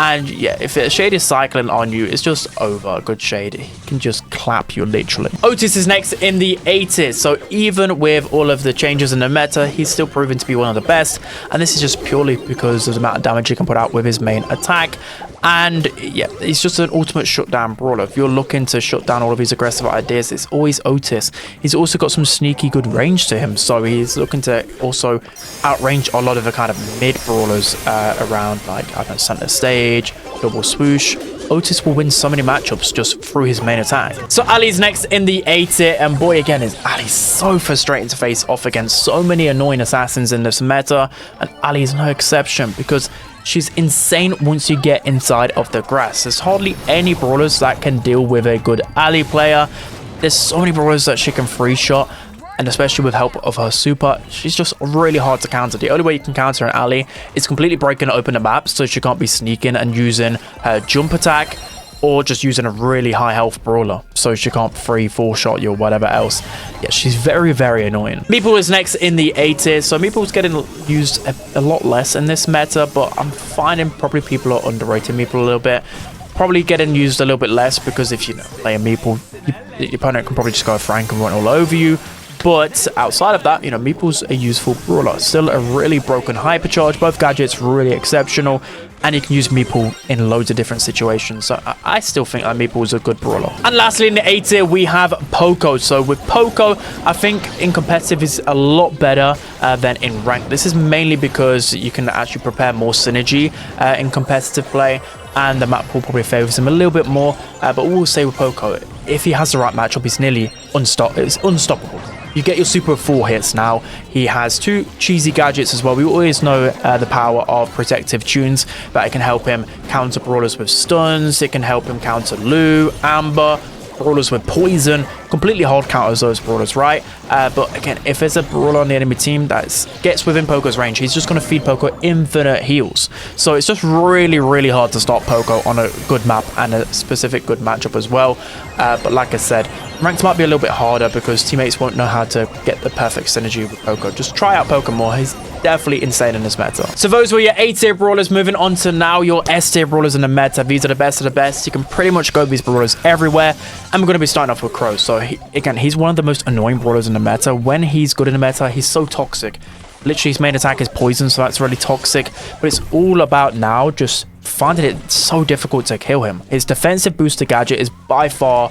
And yeah, if a Shade is cycling on you, it's just over. A good Shade, he can just clap you literally. Otis is next in the A tier. So even with all of the changes in the meta, he's still proven to be one of the best. And this is just purely because of the amount of damage he can put out with his main attack. And yeah, he's just an ultimate shutdown brawler. If you're looking to shut down all of his aggressive ideas, it's always Otis. He's also got some sneaky good range to him. So he's looking to also outrange a lot of the kind of mid brawlers around, like, I don't know, center stage, double swoosh. Otis will win so many matchups just through his main attack. So Ali's next in the A tier, and boy, again, is Ali so frustrating to face off against so many annoying assassins in this meta, and Ali is no exception because she's insane once you get inside of the grass. There's hardly any brawlers that can deal with a good Ali player. There's so many brawlers that she can free shot, and especially with help of her super, she's just really hard to counter. The only way you can counter an Ali is completely breaking open the map so she can't be sneaking and using her jump attack, or just using a really high health brawler so she can't free full shot you or whatever else. Yeah, she's very annoying. Meeple is next in the A tier. So Meeple's getting used a lot less in this meta, but I'm finding probably people are underrating Meeple a little bit. Probably getting used a little bit less because if you play a Meeple, your opponent can probably just go Frank and run all over you. But outside of that, Meeple's a useful brawler. Still a really broken hypercharge. Both gadgets really exceptional. And you can use Meeple in loads of different situations. So I still think that Meeple is a good brawler. And lastly, in the A tier, we have Poco. So with Poco, I think in competitive is a lot better than in rank. This is mainly because you can actually prepare more synergy in competitive play. And the map pool probably favors him a little bit more. But we'll say with Poco, if he has the right matchup, he's nearly unstoppable. You get your super 4 hits now. He has 2 cheesy gadgets as well. We always know the power of protective tunes, but it can help him counter brawlers with stuns. It can help him counter Lou, Amber, brawlers with poison, completely hard counters those brawlers, right? But again, if there's a brawler on the enemy team that gets within Poco's range, he's just going to feed Poco infinite heals. So it's just really, really hard to stop Poco on a good map and a specific good matchup as well. But like I said, ranked might be a little bit harder because teammates won't know how to get the perfect synergy with Poco. Just try out Poco more. He's definitely insane in this meta. So those were your A tier brawlers. Moving on to now your S tier brawlers in the meta. These are the best of the best. You can pretty much go with these brawlers everywhere. And we're going to be starting off with Crow. So again, he's one of the most annoying brawlers in the meta. When he's good in the meta, he's so toxic. Literally, his main attack is poison, so that's really toxic. But it's all about now just finding it so difficult to kill him. His defensive booster gadget is by far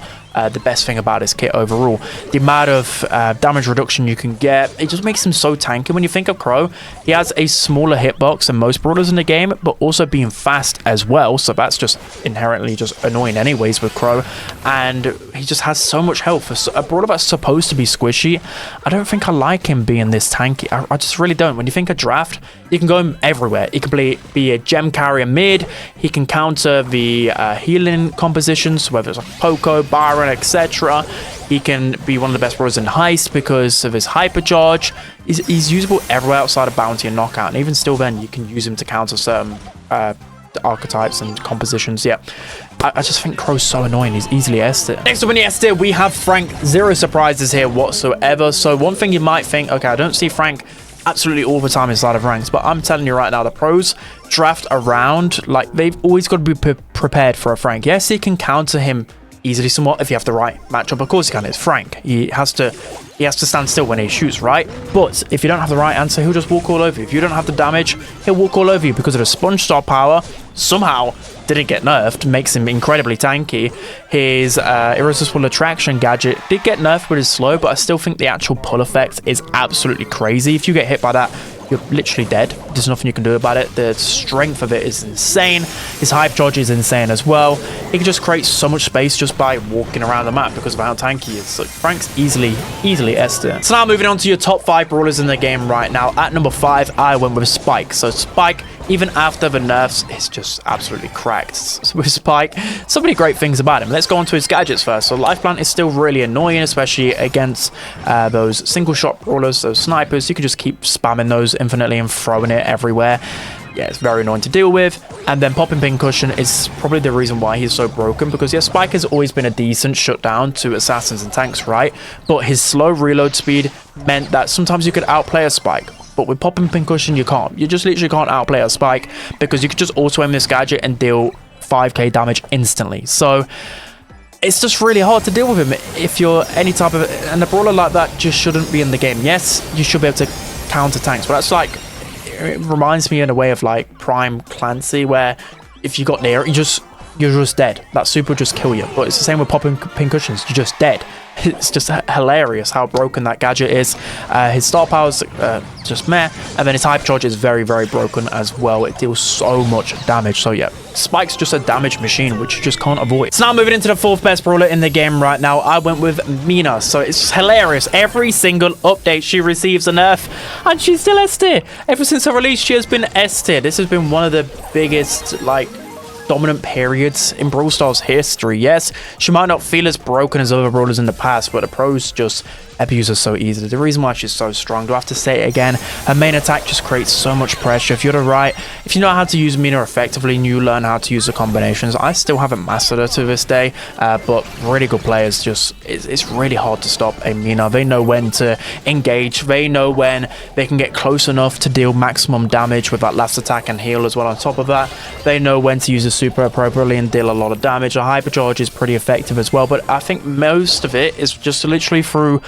the best thing about his kit overall. The amount of damage reduction you can get, it just makes him so tanky. When you think of Crow, he has a smaller hitbox than most brawlers in the game, but also being fast as well. So that's just inherently just annoying anyways with Crow. And he just has so much health. For a brawler that's supposed to be squishy, I don't think I like him being this tanky. I just really don't. When you think of draft, you can go him everywhere. He can be a gem carrier mid. He can counter the healing compositions, whether it's like Poco, Byron, etc. He can be one of the best brawlers in Heist because of his hypercharge. He's usable everywhere outside of Bounty and Knockout, and even still then, you can use him to counter certain archetypes and compositions. Yeah, I just think Crow's so annoying. He's easily S tier. Next up in the S tier, we have Frank. Zero surprises here whatsoever. So one thing you might think, okay, I don't see Frank absolutely all the time inside of ranks, but I'm telling you right now, the pros draft around like they've always got to be prepared for a Frank. Yes, he can counter him easily somewhat if you have the right matchup. Of course he can. It's Frank. He has to stand still when he shoots, right? But if you don't have the right answer, he'll just walk all over you. If you don't have the damage, he'll walk all over you because of the sponge star power. Somehow didn't get nerfed, makes him incredibly tanky. His irresistible attraction gadget did get nerfed with his slow, but I still think the actual pull effect is absolutely crazy. If you get hit by that, you're literally dead. There's nothing you can do about it. The strength of it is insane. His hype charge is insane as well. He can just create so much space just by walking around the map because of how tanky he is. So Frank's easily S tier. So now moving on to your top 5 brawlers in the game right now. At number 5, I went with Spike. So Spike, even after the nerfs, is just absolutely cracked. With Spike, so many great things about him. Let's go on to his gadgets first. So Life Plant is still really annoying, especially against those single shot brawlers, those snipers. You can just keep spamming those infinitely and throwing it everywhere. Yeah, it's very annoying to deal with. And then Popping Pincushion is probably the reason why he's so broken, because yeah, Spike has always been a decent shutdown to assassins and tanks, right? But his slow reload speed meant that sometimes you could outplay a Spike. But with Popping Pincushion, you can't. You just literally can't outplay a Spike because you could just auto-aim this gadget and deal 5k damage instantly. So it's just really hard to deal with him if you're any type of... And a brawler like that just shouldn't be in the game. Yes, you should be able to counter tanks, but that's like... It reminds me in a way of like Prime Clancy, where if you got near it, you're just dead. That super will just kill you. But it's the same with Popping Pincushions. You're just dead. It's just hilarious how broken that gadget is. His star power's just meh, and then his hype charge is very, very broken as well. It deals so much damage. So yeah, Spike's just a damage machine, which you just can't avoid. So now moving into the 4th best brawler in the game right now, I went with Mina. So it's just hilarious. Every single update she receives a nerf, and she's still S tier. Ever since her release, she has been S tier. This has been one of the biggest, like, dominant periods in Brawl Stars history. Yes, she might not feel as broken as other brawlers in the past, but the pros just abuse her so easily. The reason why she's so strong, do I have to say it again? Her main attack just creates so much pressure. If you know how to use Mina effectively and you learn how to use the combinations, I still haven't mastered her to this day, but really good players, just it's really hard to stop a Mina. They know when to engage, they know when they can get close enough to deal maximum damage with that last attack and heal as well. On top of that, they know when to use a super appropriately and deal a lot of damage. A hypercharge is pretty effective as well, but I think most of it is just literally through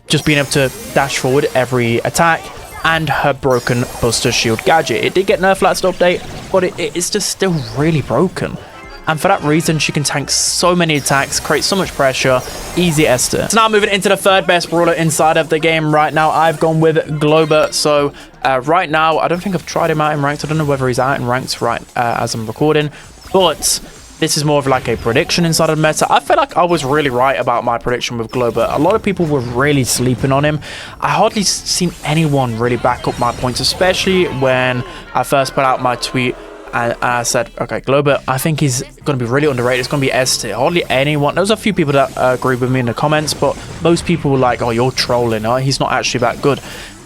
just being able to dash forward every attack and her broken Buster Shield gadget. It did get nerfed last update, but it's just still really broken. And for that reason, she can tank so many attacks, create so much pressure, easy S tier. So now moving into the 3rd best brawler inside of the game right now, I've gone with Glober. So right now, I don't think I've tried him out in ranked. I don't know whether he's out in ranked right as I'm recording, but this is more of like a prediction inside of the meta. I feel like I was really right about my prediction with Glober. A lot of people were really sleeping on him. I hardly seen anyone really back up my points, especially when I first put out my tweet and I said, okay, Glober, I think he's going to be really underrated. It's going to be S tier. Hardly anyone. There was a few people that agreed with me in the comments, but most people were like, oh, you're trolling. Oh, he's not actually that good.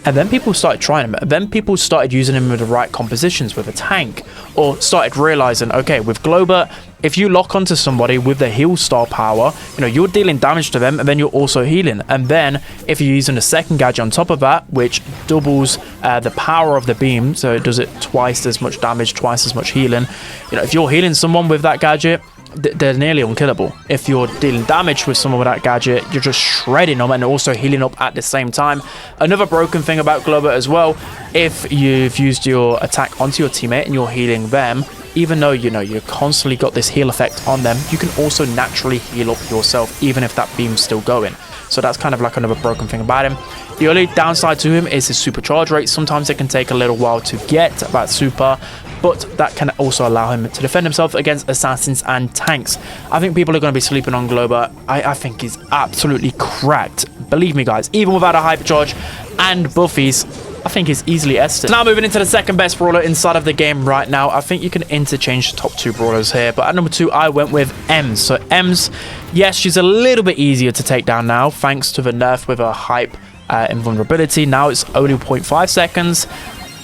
And then people started trying him. And then people started using him with the right compositions with a tank, or started realizing, okay, with Glober, if you lock onto somebody with the heal star power, you know, you're dealing damage to them and then you're also healing. And then if you're using a second gadget on top of that, which doubles the power of the beam, so it does it twice as much damage, twice as much healing. You know, if you're healing someone with that gadget, they're nearly unkillable. If you're dealing damage with someone with that gadget, you're just shredding them and also healing up at the same time. Another broken thing about Glober as well, if you've used your attack onto your teammate and you're healing them, even though, you know, you've constantly got this heal effect on them, you can also naturally heal up yourself, even if that beam's still going. So that's kind of like another broken thing about him. The only downside to him is his supercharge rate. Sometimes it can take a little while to get that super, but that can also allow him to defend himself against assassins and tanks. I think people are going to be sleeping on Glober. I think he's absolutely cracked. Believe me, guys, even without a hypercharge and buffies, I think he's easily S tier. Now moving into the second best brawler inside of the game right now. I think you can interchange the top two brawlers here, but at number 2 I went with Ems. So Ems, yes, she's a little bit easier to take down now thanks to the nerf with her hype invulnerability. Now it's only 0.5 seconds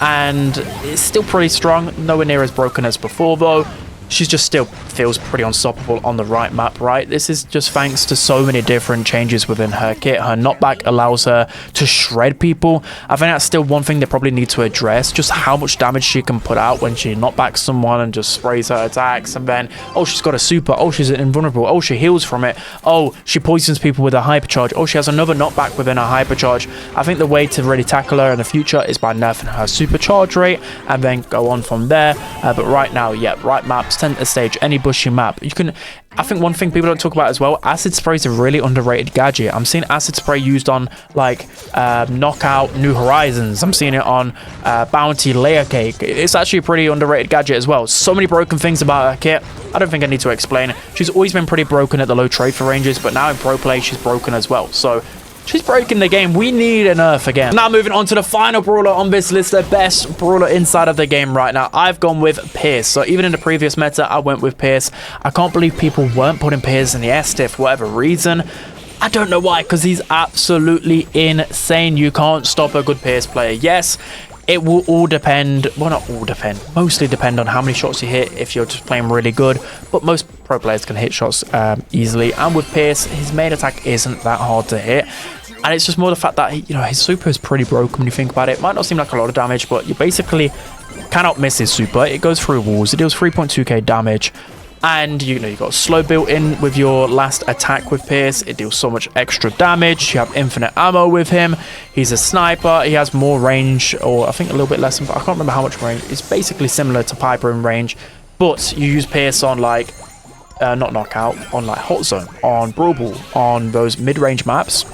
and it's still pretty strong, nowhere near as broken as before though. She's just still feels pretty unstoppable on the right map, right? This is just thanks to so many different changes within her kit. Her knockback allows her to shred people. I think that's still one thing they probably need to address, just how much damage she can put out when she knockbacks someone and just sprays her attacks. And then, oh, she's got a super. Oh, she's invulnerable. Oh, she heals from it. Oh, she poisons people with a hypercharge. Oh, she has another knockback within her hypercharge. I think the way to really tackle her in the future is by nerfing her supercharge rate and then go on from there. But right now, yeah, right maps, center stage, any bushy map, you can. I think one thing people don't talk about as well, acid spray is a really underrated gadget. I'm seeing acid spray used on like knockout New Horizons. I'm seeing it on bounty layer cake. It's actually a pretty underrated gadget as well. So many broken things about her kit, I don't think I need to explain. She's always been pretty broken at the low trade for ranges, but now in pro play she's broken as well. So she's breaking the game. We need an nerf again. Now moving on to the final brawler on this list, the best brawler inside of the game right now. I've gone with Pierce. So even in the previous meta, I went with Pierce. I can't believe people weren't putting Pierce in the S tier for whatever reason. I don't know why, because he's absolutely insane. You can't stop a good Pierce player. Yes, it will all depend, well, not all depend, mostly depend on how many shots you hit if you're just playing really good, but most pro players can hit shots easily. And with Pierce, his main attack isn't that hard to hit. And it's just more the fact that, you know, his super is pretty broken when you think about it. Might not seem like a lot of damage, but you basically cannot miss his super. It goes through walls. It deals 3.2k damage. And, you know, you got slow built in with your last attack with Pierce. It deals so much extra damage. You have infinite ammo with him. He's a sniper. He has more range, or I think a little bit less. I can't remember how much range. It's basically similar to Piper in range. But you use Pierce on, like, not knockout, on, like, hot zone, on Brawl, on those mid-range maps.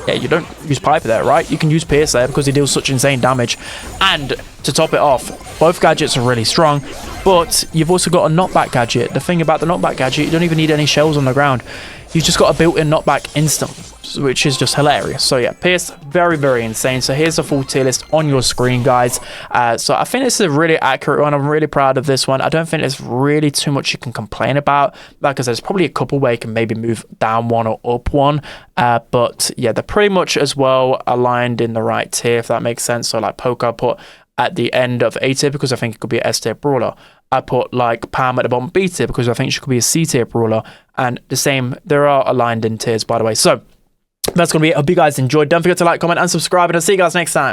Yeah, you don't use Piper there, right? You can use Pierce there because he deals such insane damage. And to top it off, both gadgets are really strong, but you've also got a knockback gadget. The thing about the knockback gadget, you don't even need any shells on the ground. You've just got a built-in knockback instant, which is just hilarious. So yeah, Pierce, very, very insane. So here's the full tier list on your screen, guys. So I think this is a really accurate one. I'm really proud of this one. I don't think there's really too much you can complain about, because there's probably a couple where you can maybe move down one or up one. But yeah, they're pretty much as well aligned in the right tier, if that makes sense. So like Poker I put at the end of A tier because I think it could be an S tier brawler. I put like Pam at the bottom B tier because I think she could be a C tier brawler. And the same, there are aligned in tiers, by the way. So that's going to be it. I hope you guys enjoyed. Don't forget to like, comment, and subscribe, and I'll see you guys next time.